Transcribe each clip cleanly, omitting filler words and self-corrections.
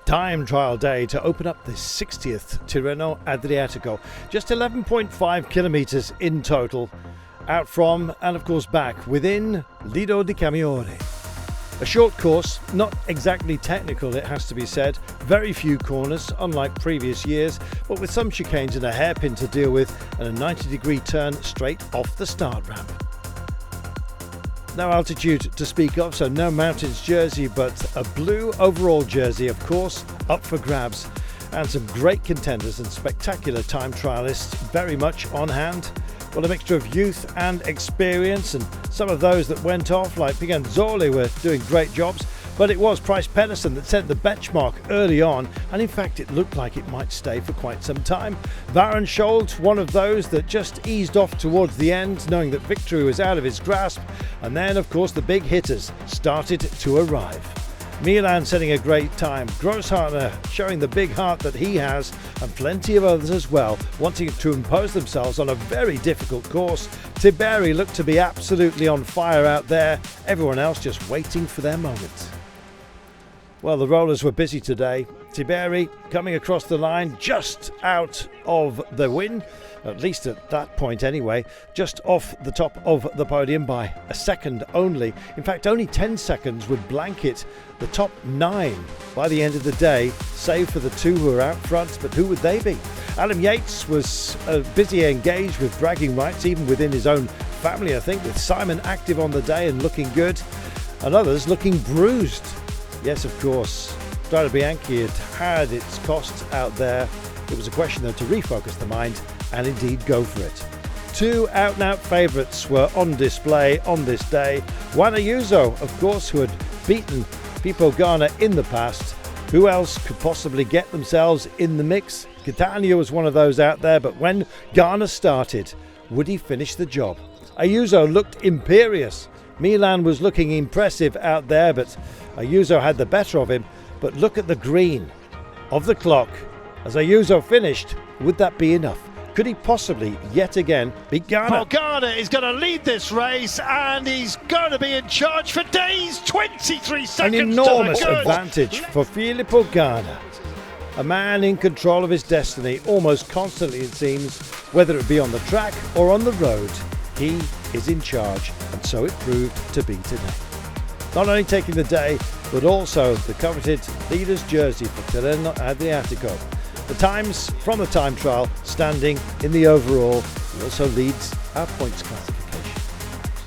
time trial day to open up the 60th Tirreno-Adriatico. Just 11.5 kilometres in total, out from and of course back within Lido di Camaiore. A short course, not exactly technical it has to be said, very few corners unlike previous years, but with some chicanes and a hairpin to deal with and a 90-degree turn straight off the start ramp. No altitude to speak of, so no mountains jersey, but a blue overall jersey, of course, up for grabs. And some great contenders and spectacular time trialists very much on hand. Well, a mixture of youth and experience, and some of those that went off, like Piganzoli, were doing great jobs. But it was Price Pedersen that set the benchmark early on, and in fact it looked like it might stay for quite some time. Varun Scholz, one of those that just eased off towards the end, knowing that victory was out of his grasp. And then, of course, the big hitters started to arrive. Milan setting a great time, Grosshartner showing the big heart that he has, and plenty of others as well, wanting to impose themselves on a very difficult course. Tiberi looked to be absolutely on fire out there, everyone else just waiting for their moment. Well, the rollers were busy today. Tiberi coming across the line just out of the win, at least at that point anyway, just off the top of the podium by a second only. In fact, only 10 seconds would blanket the top 9 by the end of the day, save for the 2 who were out front, but who would they be? Adam Yates was busy engaged with bragging rights, even within his own family, I think, with Simon active on the day and looking good, and others looking bruised. Yes, of course, Strade Bianche had its costs out there. It was a question, though, to refocus the mind and indeed go for it. 2 out-and-out favourites were on display on this day. Juan Ayuso, of course, who had beaten Filippo Ganna in the past. Who else could possibly get themselves in the mix? Catania was one of those out there, but when Ganna started, would he finish the job? Ayuso looked imperious. Milan was looking impressive out there, but Ayuso had the better of him. But look at the green of the clock. As Ayuso finished, would that be enough? Could he possibly yet again beat Ganna? Well, Ganna is going to lead this race, and he's going to be in charge for days. 23 seconds. An enormous advantage for Filippo Ganna. A man in control of his destiny almost constantly, it seems, whether it be on the track or on the road. He is in charge, and so it proved to be today. Not only taking the day, but also the coveted leader's jersey for Tirreno-Adriatico. The times from the time trial standing in the overall. He also leads our points classification.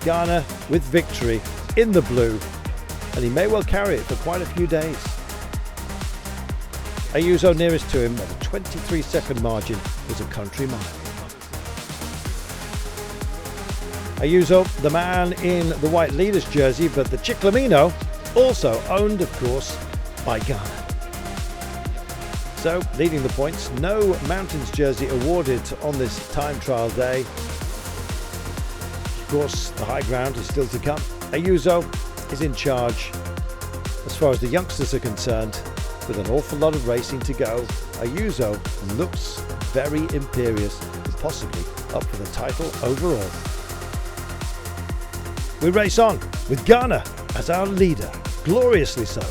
Ganna with victory in the blue, and he may well carry it for quite a few days. Ayuso nearest to him at a 23-second margin was a country mile. Ayuso, the man in the white leader's jersey, but the Ciclamino also owned, of course, by Ganna. So, leading the points, no mountains jersey awarded on this time trial day. Of course, the high ground is still to come. Ayuso is in charge as far as the youngsters are concerned, with an awful lot of racing to go. Ayuso looks very imperious and possibly up for the title overall. We race on with Ganna as our leader, gloriously so.